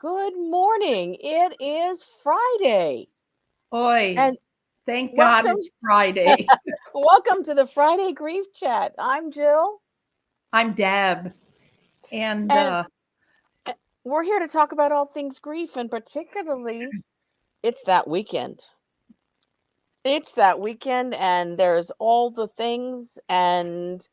Good morning. It is Friday. Oi, And thank God welcome it's Friday. welcome to the Friday Grief Chat. I'm Jill, I'm Deb, and and we're here to talk about all things grief, and particularly it's that weekend. It's that weekend, and there's all the things, and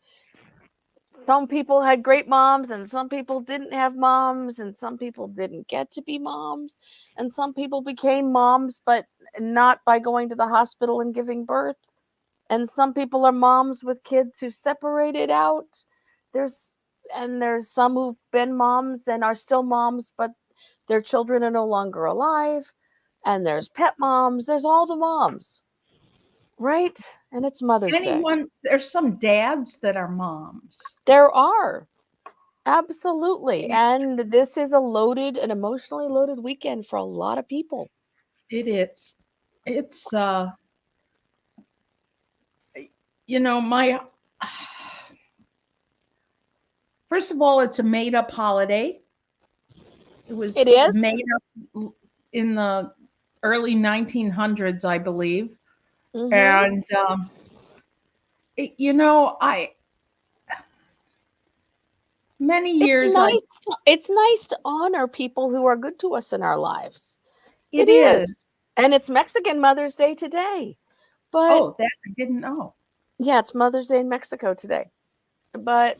some people had great moms, and some people didn't have moms, and some people didn't get to be moms, and some people became moms, but not by going to the hospital and giving birth. And some people are moms with kids who separated out. There's there's some who've been moms and are still moms, but their children are no longer alive. And there's pet moms. There's all the moms, right? And it's Mother's Day. there's some dads that are moms. There are. Absolutely. And this is an emotionally loaded weekend for a lot of people. It is. It's my first of all, it's a made-up holiday. It was It is. made up in the early 1900s, I believe, Mm-hmm. and I many It's years I nice it's nice to honor people who are good to us in our lives. it It is. is. And it's Mexican Mother's Day today. But Oh, that I didn't know. yeah, it's Mother's Day in Mexico today. But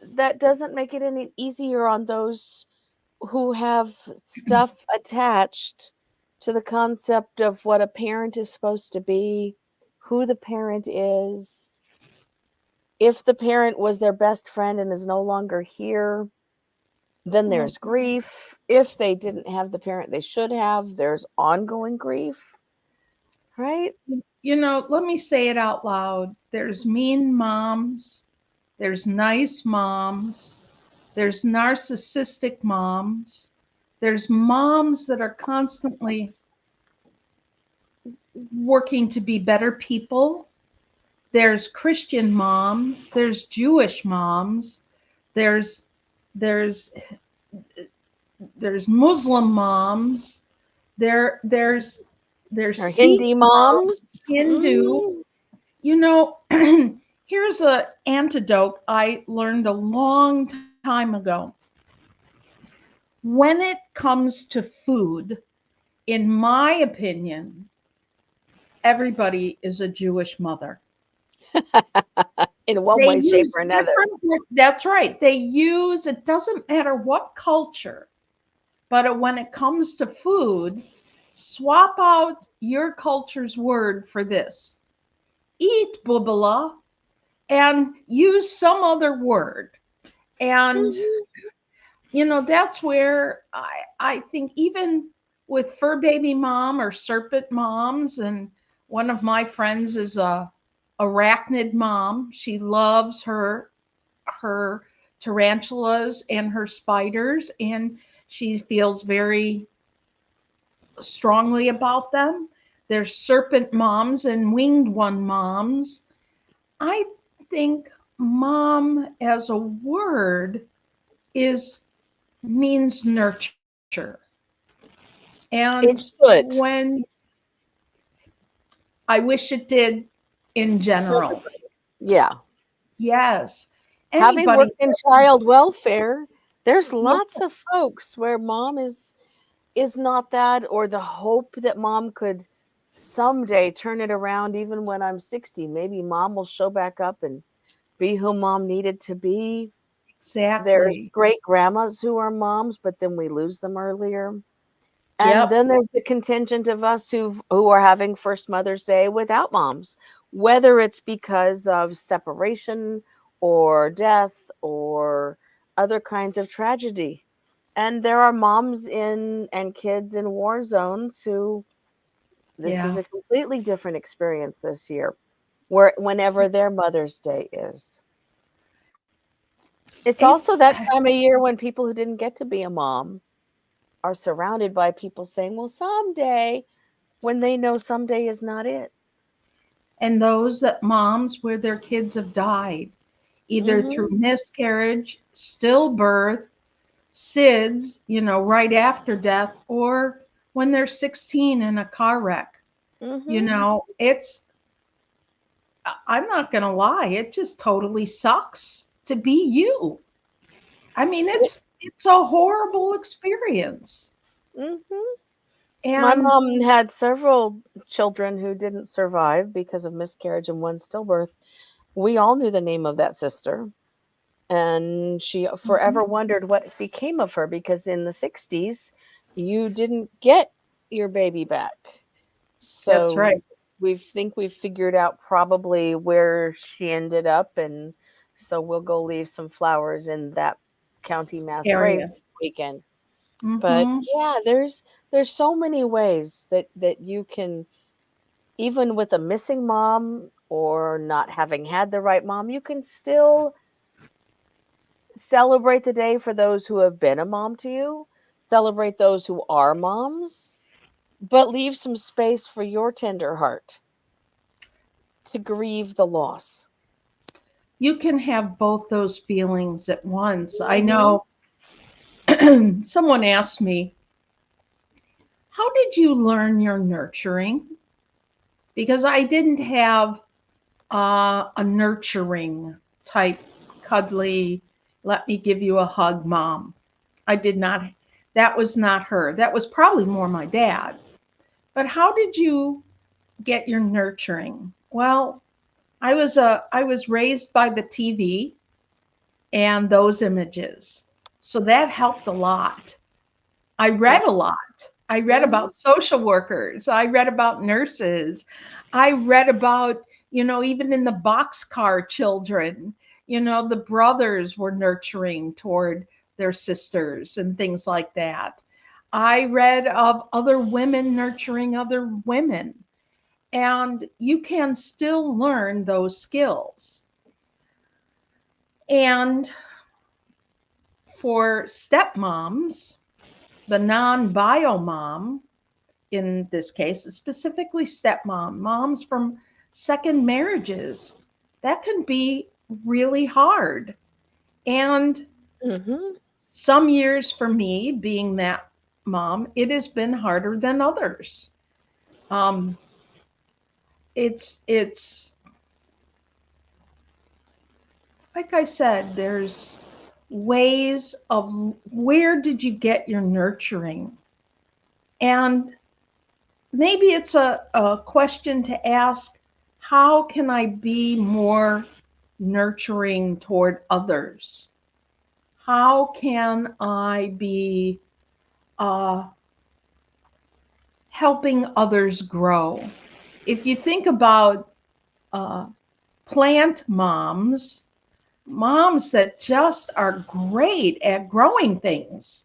that doesn't make it any easier on those who have stuff attached to the concept of what a parent is supposed to be, who the parent is, if the parent was their best friend and is no longer here, then there's grief. If they didn't have the parent they should have, there's ongoing grief, right? Let me say it out loud. There's mean moms, there's nice moms, there's narcissistic moms, there's moms that are constantly working to be better people. There's Christian moms, there's Jewish moms, there's there's there's Muslim moms, there's Or Sikh Hindi moms, moms. Hindu. Mm. You know, here's an antidote I learned a long time ago. When it comes to food, in my opinion, everybody is a Jewish mother. In one They way, shape, use or another. that's right. It doesn't matter what culture, but when it comes to food, swap out your culture's word for this. Eat bubala and use some other word. And Mhm. that's where I think even with fur baby mom or serpent moms, and one of my friends is a arachnid mom. She loves her tarantulas and her spiders, and she feels very strongly about them. There's serpent moms and winged one moms. I think mom as a word is means nurture. And It should. when I wish it did in For general. everybody. Yeah. Yes. Having Anybody. worked in child welfare, there's Yes. lots of folks where mom is not that, or the hope that mom could someday turn it around even when I'm 60. Maybe mom will show back up and be who mom needed to be. There's Exactly. great grandmas who are moms, but then we lose them earlier. And Yep. then there's the contingent of us who are having first Mother's Day without moms, whether it's because of separation or death or other kinds of tragedy. And there are moms in and kids in war zones who this is Yeah. a completely different experience this year, where whenever their Mother's Day is. It's also It's that time of year when people who didn't get to be a mom are surrounded by people saying, well, someday, when they know someday is not it. and those that moms where their kids have died either through Hmm. miscarriage, stillbirth, SIDS, right after death, or when they're 16 in a car wreck. Mhm. I'm not going to lie, it just totally sucks to be you. I mean, It, it's a horrible experience. mhm. My And mom had several children who didn't survive because of miscarriage and one stillbirth. We all knew the name of that sister, and she Mhm. forever wondered what became of her because in the 60s, you didn't get your baby back. That's So right. we think we've figured out probably where she ended up, and so we'll go leave some flowers in that county mass grave Area. this weekend. But Hmm. yeah, there's so many ways that you can, even with a missing mom or not having had the right mom, you can still celebrate the day for those who have been a mom to you, celebrate those who are moms, but leave some space for your tender heart to grieve the loss. You can have both those feelings at once. I Mhm. know someone asked me, how did you learn your nurturing? Because I didn't have a nurturing type, cuddly, let me give you a hug mom. I did not, that was not her. That was probably more my dad. But how did you get your nurturing? Well, I was raised by the TV and those images. So that helped a lot. I read Yeah. a lot. I read Mhm. about social workers. I read about nurses. I read about, even in the boxcar children, the brothers were nurturing toward their sisters and things like that. I read of other women nurturing other women. And you can still learn those skills. And for stepmoms, the non bio mom, in this case, specifically stepmom, moms from second marriages, that can be really hard. And Mhm. some years for me, being that mom, it has been harder than others. Um, it's like I said, there's ways of where did you get your nurturing? And maybe it's a question to ask, how can I be more nurturing toward others? How can I be uh, helping others grow? If you think about uh, plant moms, moms that just are great at growing things,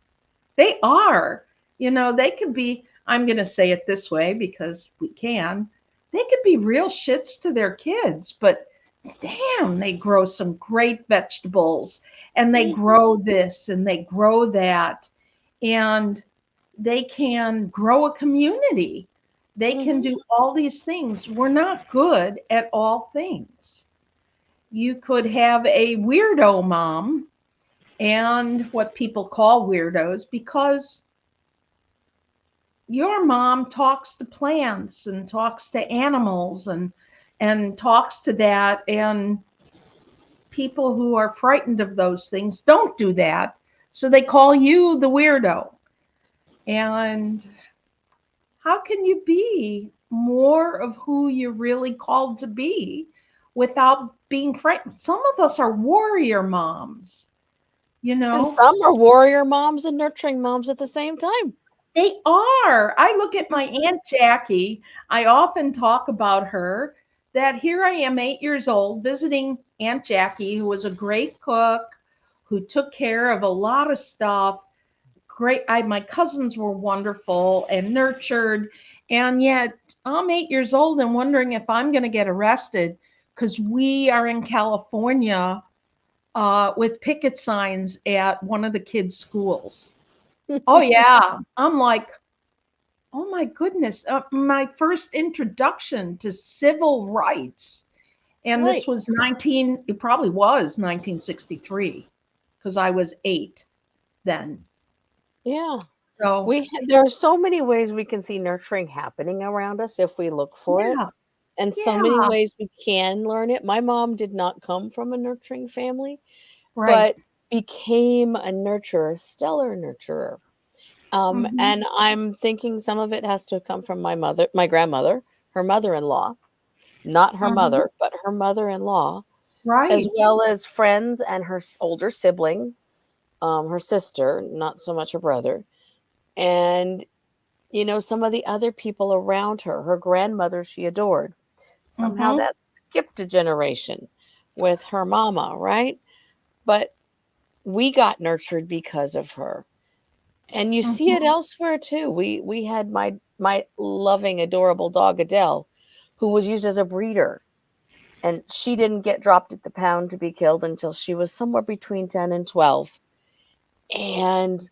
they are. They could be, I'm going to say it this way because we can, they could be real shits to their kids, but damn, they grow some great vegetables and they Mhm. grow this and they grow that. And they can grow a community. They can Mhm. do all these things. We're not good at all things. You could have a weirdo mom and what people call weirdos because your mom talks to plants and talks to animals and talks to that, and people who are frightened of those things don't do that, so they call you the weirdo. And how can you be more of who you're really called to be without being frightened? Some of us are warrior moms, you And know some are warrior moms and nurturing moms at the same time. They are. I look at my Aunt Jackie. I often talk about her. That here I am, 8 years old, visiting Aunt Jackie, who was a great cook, who took care of a lot of stuff. Great. My cousins were wonderful and nurtured. And yet I'm 8 years old and wondering if I'm going to get arrested because we are in California with picket signs at one of the kids' schools. Oh, yeah. I'm like, oh my goodness, my first introduction to civil rights. And this Right. was it probably was 1963 because I was 8. then. Yeah. So, There are so many ways we can see nurturing happening around us if we look for it, yeah, and so many yeah, ways we can learn it. My mom did not come from a nurturing family, right. but became a nurturer, a stellar nurturer. Hmm. And I'm thinking some of it has to come from my grandmother, her mother-in-law, not her Hmm. mother, but her mother-in-law, as Right. well as friends and her older sibling, her sister, not so much her brother, and some of the other people around her, her grandmother she adored. Somehow Hmm. that skipped a generation with her mama, right? But we got nurtured because of her. And you see it Hmm. elsewhere too. We had my loving, adorable dog Adele, who was used as a breeder. And she didn't get dropped at the pound to be killed until she was somewhere between 10 and 12. And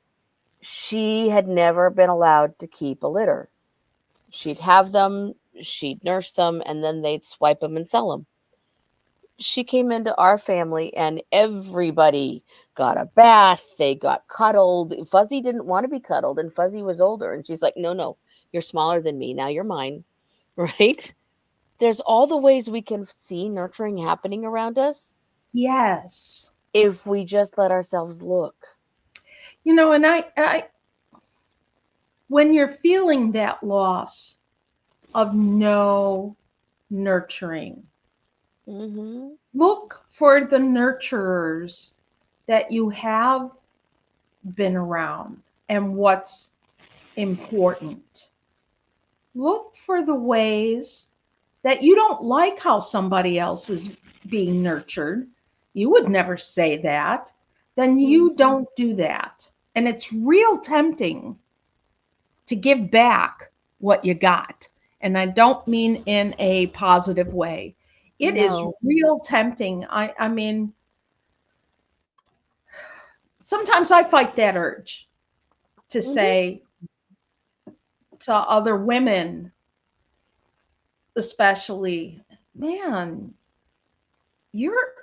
she had never been allowed to keep a litter. She'd have them, she'd nurse them, and then they'd swipe them and sell them. She came into our family and everybody got a bath. They got cuddled. Fuzzy didn't want to be cuddled, and Fuzzy was older. And she's like, no, no, you're smaller than me. Now you're mine. Right? There's all the ways we can see nurturing happening around us Yes. if we just let ourselves look. And when you're feeling that loss of no nurturing, Hmm. look for the nurturers that you have been around and what's important. Look for the ways that you don't like how somebody else is being nurtured. You would never say that. Then you Hmm. don't do that. And it's real tempting to give back what you got. And I don't mean in a positive way. It is No. real tempting. I mean, sometimes I fight that urge to Hmm. say to other women, especially, man, you're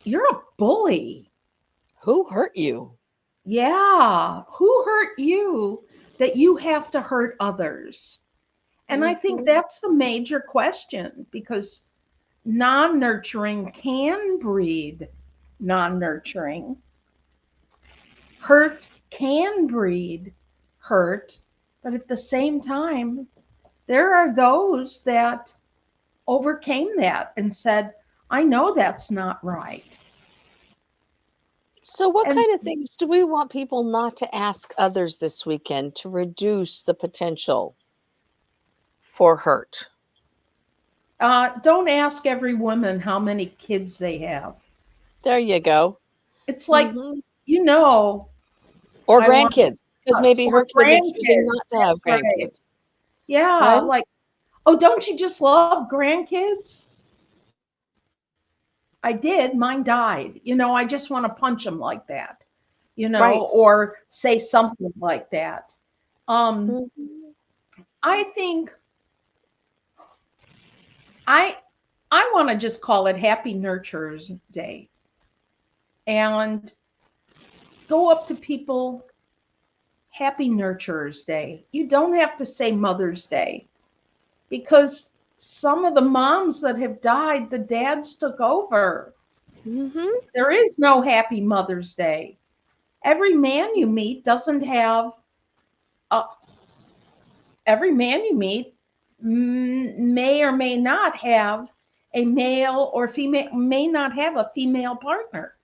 you're a bully. Who hurt you? Yeah, who hurt you that you have to hurt others? And I think Hmm. that's the major question, because non-nurturing can breed non-nurturing. Hurt can breed hurt, but at the same time, there are those that overcame that and said, I know that's not right. So, what And kind of things do we want people not to ask others this weekend to reduce the potential for hurt? don't ask every woman how many kids they have. There you go. It's like, Hmm. you know, Or I want grandkids, because us, maybe or her kids are choosing grandkids. not to have That's right. grandkids, Yeah, right? like, oh, don't you just love grandkids? I did. Mine died. I just want to punch them like that, Right. or say something like that. Um, Mhm. I think I I want to just call it Happy Nurturers Day and go up to people. Happy Nurturers Day. You don't have to say Mother's Day, because some of the moms that have died, the dads took over. Mhm. There is no Happy Mother's Day. Every man you meet doesn't have a, every man you meet may or may not have a male or female, may not have a female partner.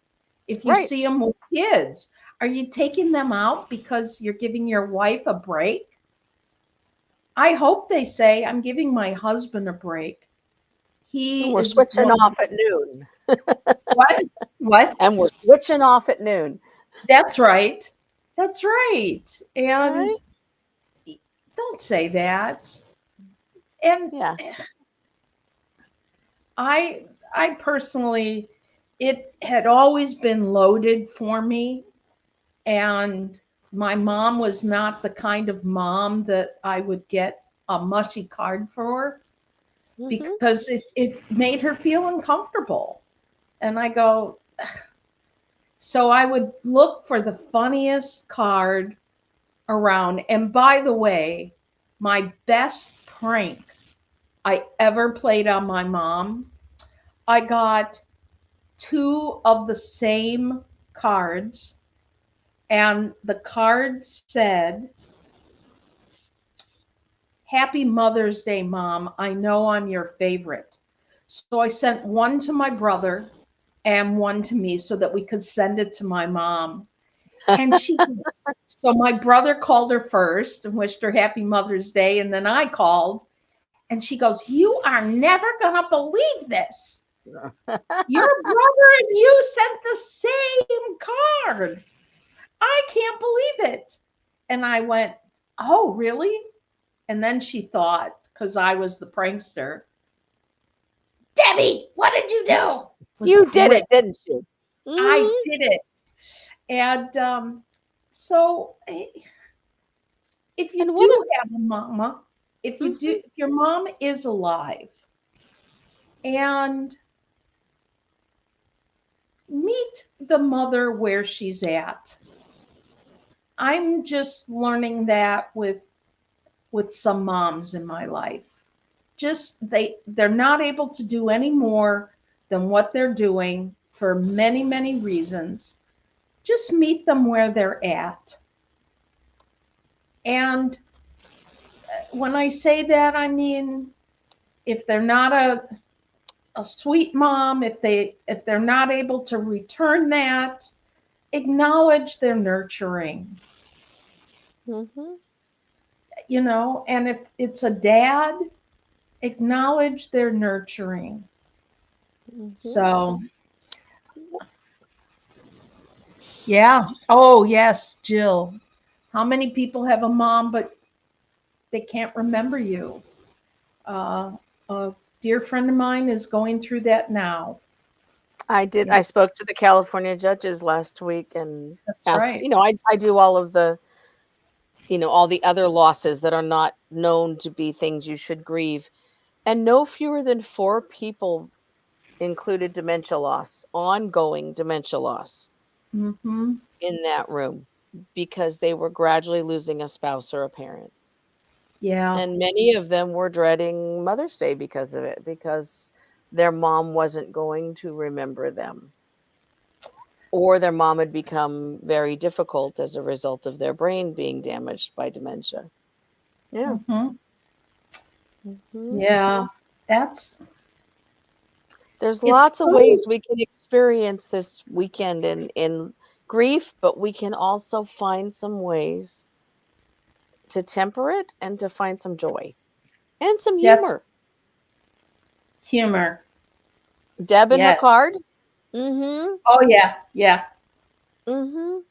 If you Right. see them with kids, are you taking them out because you're giving your wife a break? I hope they say, I'm giving my husband a break. And He we're is switching one. off at noon. What? What? And we're switching off at noon. That's right. That's right. And Right? don't say that. And Yeah. I personally, it had always been loaded for me, and my mom was not the kind of mom that I would get a mushy card for, Mhm. because it made her feel uncomfortable. And I go, So I would look for the funniest card around. And by the way, my best prank I ever played on my mom, I got two of the same cards, and the card said, Happy Mother's Day, Mom. I know I'm your favorite. So I sent one to my brother and one to me so that we could send it to my mom. And she, so my brother called her first and wished her Happy Mother's Day. And then I called and she goes, You are never going to believe this. Your brother and you sent the same card. I can't believe it. And I went, Oh, really? And then she thought, because I was the prankster, Debbie, what did you do? It was You did great. it, didn't you? I Hmm. did it. And so if you And what? do have a mama, Mhm. if your mom is alive, and meet the mother where she's at. I'm just learning that with some moms in my life. Just they're not able to do any more than what they're doing for many, many reasons. Just meet them where they're at. And when I say that, I mean if they're not a sweet mom, if they're not able to return that, acknowledge their nurturing, Mhm. and if it's a dad, acknowledge their nurturing. Mhm. So, yeah. Oh, yes, Jill. How many people have a mom but they can't remember you? Uh, a dear friend of mine is going through that now. I did. Yeah, I spoke to the California judges last week and that's asked. right. I do all of the all the other losses that are not known to be things you should grieve, and no fewer than four people included dementia loss, ongoing dementia loss Hmm. in that room because they were gradually losing a spouse or a parent. Yeah. And many of them were dreading Mother's Day because of it, because their mom wasn't going to remember them, or their mom had become very difficult as a result of their brain being damaged by dementia. Yeah. Hmm. Mhm. Yeah. That's There's it's lots of so ways we can experience this weekend in grief, but we can also find some ways to temper it and to find some joy and some that's humor. humor. Deb and her Yeah. card. Mhm. Oh yeah. Yeah. Mhm.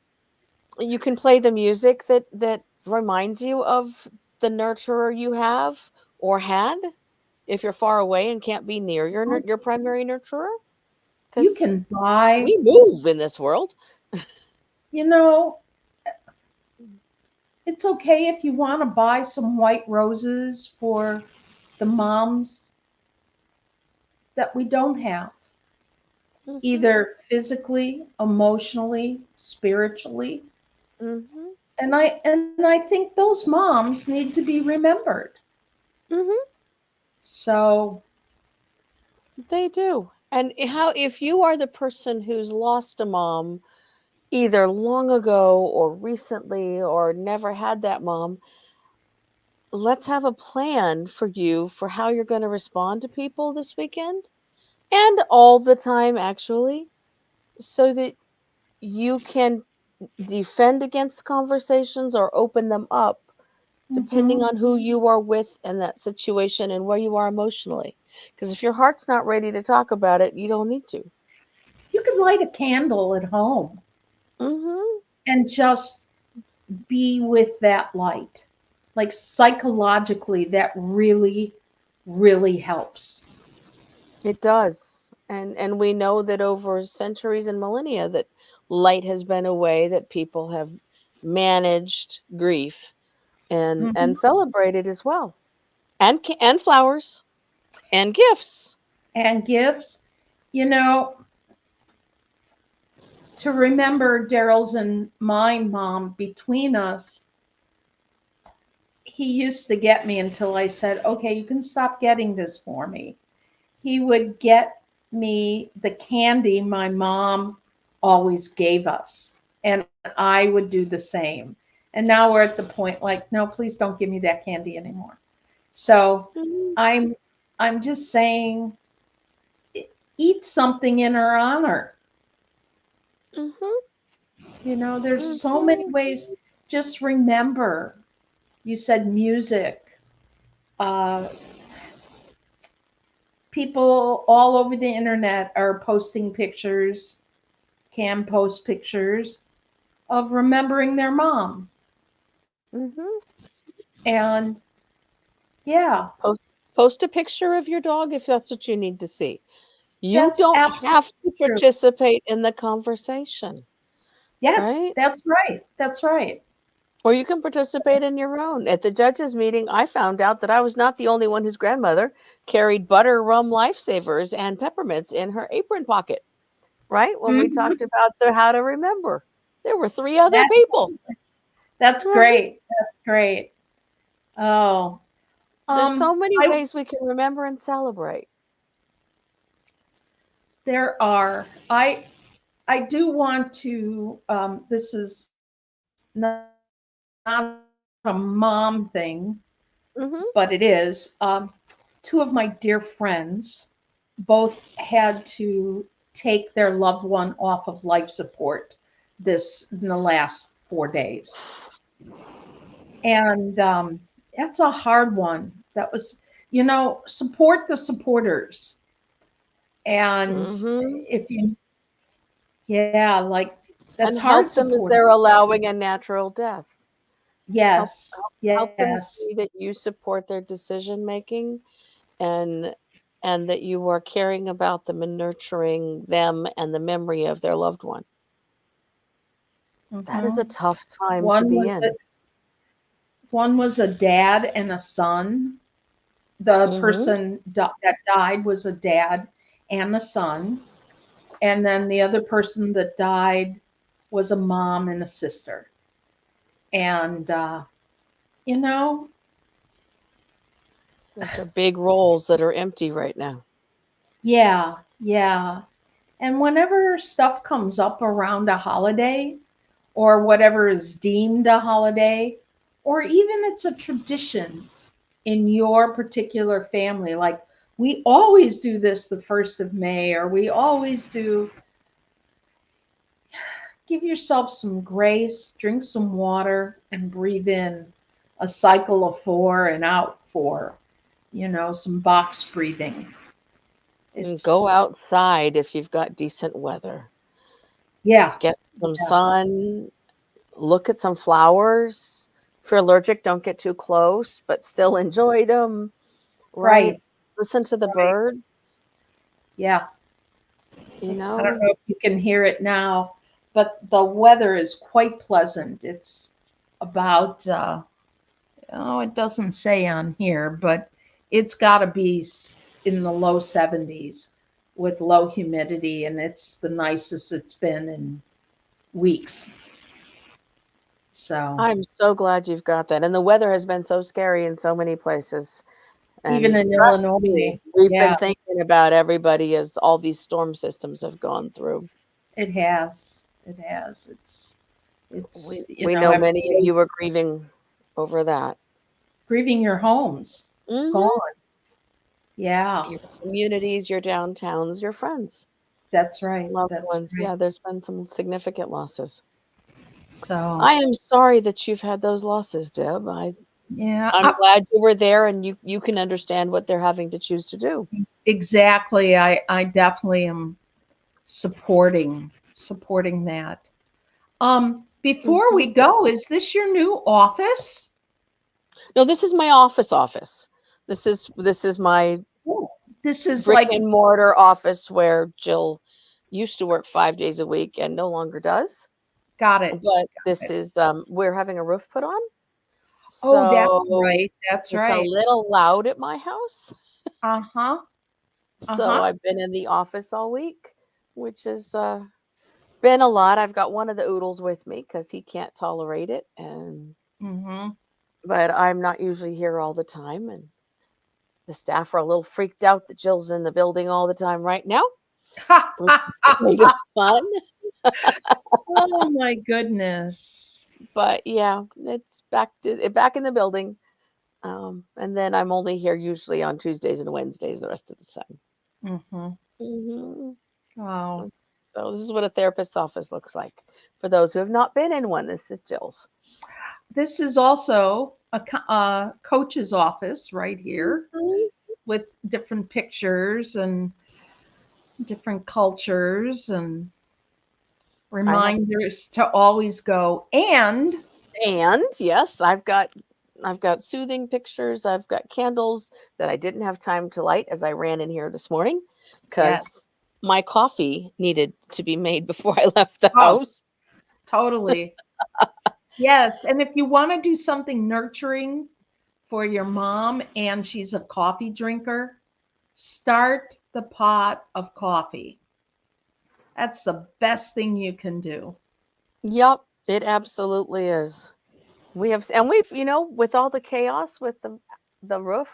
You can play the music that reminds you of the nurturer you have or had if you're far away and can't be near your primary nurturer, You cuz can buy, we move in this world. you know, it's okay if you want to buy some white roses for the moms that we don't have, Mhm. either physically, emotionally, spiritually. Mhm. And I think those moms need to be remembered. Mhm. So, They do. And how if you are the person who's lost a mom either long ago or recently or never had that mom, let's have a plan for you for how you're going to respond to people this weekend and all the time actually, so that you can defend against conversations or open them up depending mhm. on who you are with in that situation and where you are emotionally. Because if your heart's not ready to talk about it, you don't need to. You could light a candle at home Mhm. and just be with that light. Like psychologically, that really, really helps. It does. And we know that over centuries and millennia that light has been a way that people have managed grief and Mhm. celebrated as well. And flowers and gifts. And gifts, you know, to remember Daryl's and mine, Mom, between us, he used to get me until I said, okay, you can stop getting this for me. He would get me the candy my mom always gave us, and I would do the same. And now we're at the point like, no, please don't give me that candy anymore. So Mhm. I'm I'm just saying, eat something in her honor. Mhm. There's so many Mhm. ways. Just remember, you said music. Uh, People all over the internet are posting pictures, can post pictures of remembering their mom. Mhm. And yeah, Post post a picture of your dog if that's what you need to see. You that's don't have absolutely to true. participate in the conversation, Yes, right? that's right. That's right. Or you can participate in your own. At the judges' meeting, I found out that I was not the only one whose grandmother carried butter rum lifesavers and peppermints in her apron pocket, right? When we Mhm. talked about the how to remember, there were three other That's people, that's right? great. That's great. Oh, There's so many I ways we can remember and celebrate. there are. I do want to. This is not a mom thing, but it is. Two of my dear friends both had to take their loved one off of life support this in the last 4 days, and that's a hard one. That was, support the supporters, and Mhm. if you, yeah, like that's And hard help them as supporting. they're allowing a natural death. Help Yes, help them yes. see that you support their decision making and and that you are caring about them and nurturing them and the memory of their loved one. That is Hmm. a tough time to One be was in. one was a dad and a son. The Mhm. person that died was a dad and a son, and then the other person that died was a mom and a sister. And you know, Those are big roles that are empty right now. yeah, yeah. And whenever stuff comes up around a holiday, or whatever is deemed a holiday, or even it's a tradition in your particular family, like we always do this the 1st of May, or we always do, give yourself some grace, drink some water, and breathe in a cycle of 4 and out 4, some box breathing. And go It's, outside if you've got decent weather. yeah, Get some yeah, sun, look at some flowers. If you're allergic, don't get too close, but still enjoy them, right? right, Listen to the right. birds, Yeah. you I don't know? know if you can hear it now, but the weather is quite pleasant. It's about, oh, it doesn't say on here, but it's got to be in the low 70s with low humidity, and it's the nicest it's been in weeks. So, I'm so glad you've got that, and the weather has been so scary in so many places, even and in trust me, Illinois, we've yeah, been thinking about everybody as all these storm systems have gone through. it has. It has. It's, We know every many of day you are grieving over that. grieving your homes Mhm. gone. Yeah, Your communities, your downtowns, your friends, that's right. loved That's ones. right. Yeah, there's been some significant losses. So, I am sorry that you've had those losses, Deb. yeah, I'm glad you were there and you can understand what they're having to choose to do. exactly. I definitely am supporting that. Before we Mhm. go, is this your new office? No, this is my office. This is my Ooh, this is brick like, and mortar office where Jill used to work 5 days a week and no longer does. got it. But Got this it. is we're having a roof put on. Oh, that's So right. That's it's a right. little loud at my house. Uh-huh. So Uh-huh. I've been in the office all week, which has been a lot. I've got one of the oodles with me because he can't tolerate it, and Mm-hmm. but I'm not usually here all the time, and the staff are a little freaked out that Jill's in the building all the time right now, which is kind of fun. Oh my goodness. But yeah, it's back in the building. And then I'm only here usually on Tuesdays and Wednesdays the rest of the time. Mm-hmm. Hmm. Wow. So this is what a therapist's office looks like. For those who have not been in one, this is Jill's. This is also a coach's office right here Mhm. with different pictures and different cultures and I have, reminders to always go. and yes, I've got soothing pictures. I've got candles that I didn't have time to light as I ran in here this morning Yes. because my coffee needed to be made before I left the Oh, house. totally. Yes. And if you want to do something nurturing for your mom and she's a coffee drinker, start the pot of coffee. That's the best thing you can do. Yep, it absolutely is. With all the chaos with the roof,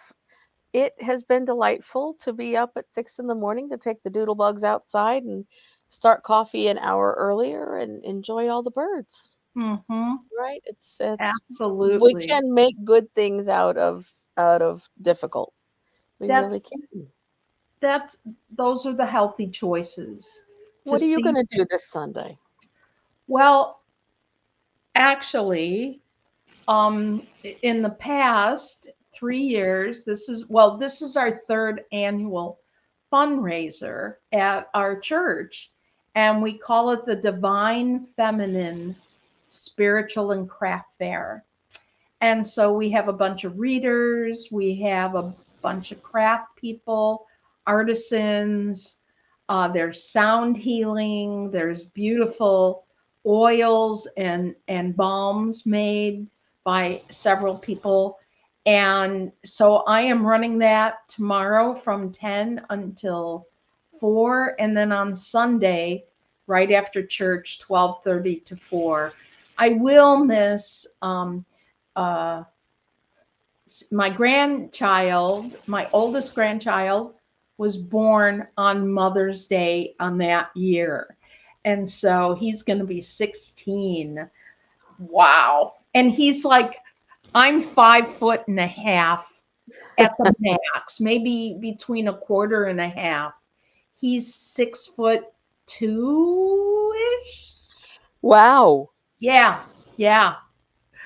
it has been delightful to be up at 6 in the morning to take the doodle bugs outside and start coffee an hour earlier and enjoy all the birds. Mm-hmm. Right? It's we Absolutely. can make good things out of difficult. We really That's can. that's those are the healthy choices to What are you see. gonna do this Sunday? Well, actually, in the past 3 years, this is our third annual fundraiser at our church, and we call it the Divine Feminine Spiritual and Craft Fair. And so we have a bunch of readers, we have a bunch of craft people, artisans, there's sound healing, there's beautiful oils and balms made by several people. And so I am running that tomorrow from 10 until 4, and then on Sunday right after church 12:30 to 4. I will miss uh, my grandchild, my oldest grandchild, was born on Mother's Day on that year. And so he's going to be 16. Wow. And he's like, I'm 5 foot and a half at the max, maybe between a quarter and a half. He's 6 foot two ish. Wow. Yeah. Yeah.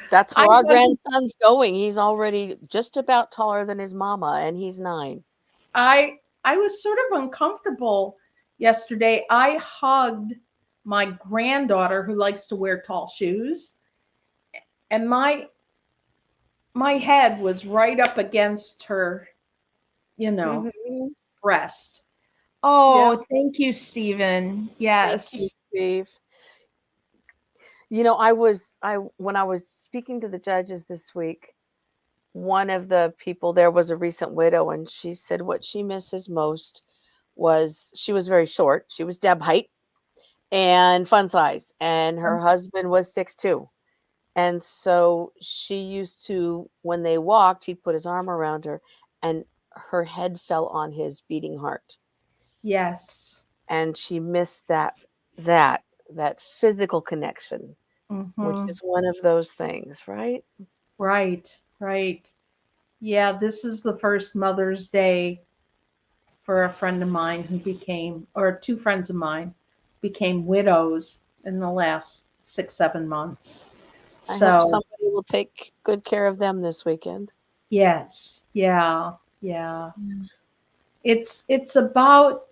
That's I where our wasn't grandson's going. He's already just about taller than his mama, and he's 9. I was sort of uncomfortable yesterday. I hugged my granddaughter who likes to wear tall shoes, and my head was right up against her, you know, Mhm. breast. Yep. Oh, thank you, Stephen. Thank you, Yes. Steve. I when I was speaking to the judges this week, one of the people there was a recent widow, and she said what she misses most was she was very short. She was Deb height and fun size, and her husband was 6'2". And so she used to, when they walked, he'd put his arm around her, and her head fell on his beating heart. Yes. And she missed that that physical connection, which Hmm. is one of those things, right? Right. Right. Yeah, this is the first Mother's Day for a friend of mine who became, or two friends of mine became widows in the last 6, 7 months. I hope So, somebody will take good care of them this weekend. yes, yeah, yeah. Mm. It's about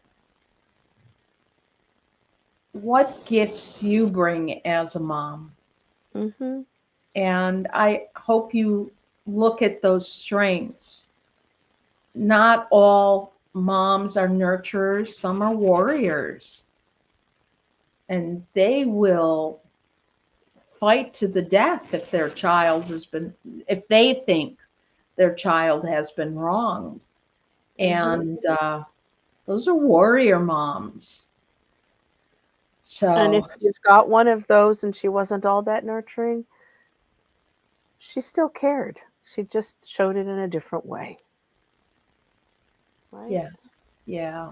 what gifts you bring as a mom. Mhm. And I hope you look at those strengths. Not all moms are nurturers, some are warriors, and they will fight to the death if their child has been, if they think their child has been wronged. Mhm. And those are warrior moms. And if So, you've got one of those and she wasn't all that nurturing, she still cared. She just showed it in a different way, right? yeah, yeah.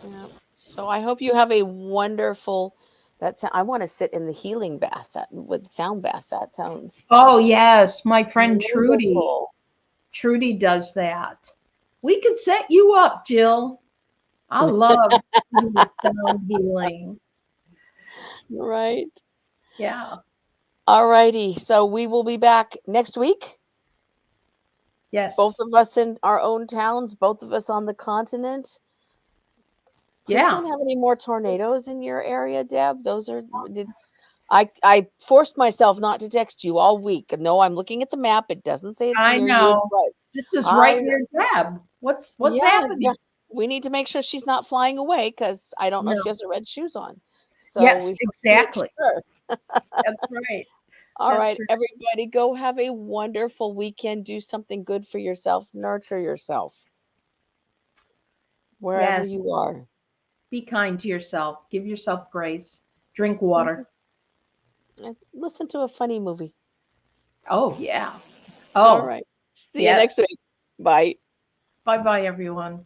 Yeah. So I hope you have a wonderful. I want to sit in the healing bath that with sound bath. That sounds Oh, yes, my friend Trudy. wonderful. Trudy does that. We could set you up, Jill. I love to do the sound healing. Right. Yeah. All righty. So we will be back next week. Both Yes. of us in our own towns. Both of us on the continent. Please Yeah. don't have any more tornadoes in your area, Deb. Those are. I forced myself not to text you all week. No, I'm looking at the map. It doesn't say it's I near you, know. but This is right I near Deb. What's yeah, yeah. happening? We need to make sure she's not flying away because I don't know if she No. has her red shoes on. So we Yes, have to make exactly. sure. That's right. All That's right, right. everybody, go have a wonderful weekend. Do something good for yourself. Nurture yourself wherever Yes. you are. Be kind to yourself. Give yourself grace. Drink water. Mhm. And listen to a funny movie. Oh, yeah. All Oh, right. See you next yes. week. Bye. Bye bye, everyone.